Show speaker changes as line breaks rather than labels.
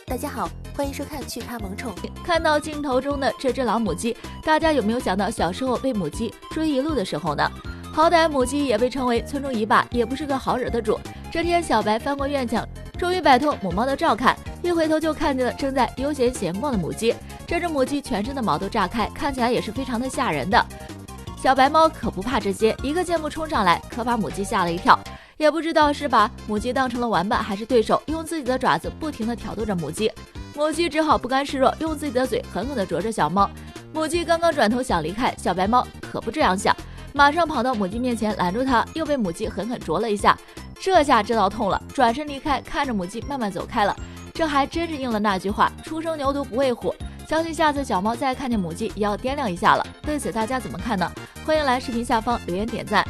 大家好，欢迎收看趣咖萌宠。
看到镜头中的这只老母鸡，大家有没有想到小时候被母鸡追一路的时候呢？好歹母鸡也被称为村中一霸，也不是个好惹的主。这天，小白翻过院墙，终于摆脱母猫的照看，一回头就看见了正在悠闲闲逛的母鸡。这只母鸡全身的毛都炸开，看起来也是非常的吓人的。小白猫可不怕这些，一个箭步冲上来，可把母鸡吓了一跳。也不知道是把母鸡当成了玩伴还是对手，用自己的爪子不停地挑逗着母鸡。母鸡只好不甘示弱，用自己的嘴狠狠地啄着小猫。母鸡刚刚转头想离开，小白猫可不这样想，马上跑到母鸡面前拦住它，又被母鸡狠狠啄了一下。这下知道痛了，转身离开，看着母鸡慢慢走开了。这还真是应了那句话，初生牛犊不畏虎。相信下次小猫再看见母鸡也要掂量一下了。对此大家怎么看呢？欢迎来视频下方留言点赞。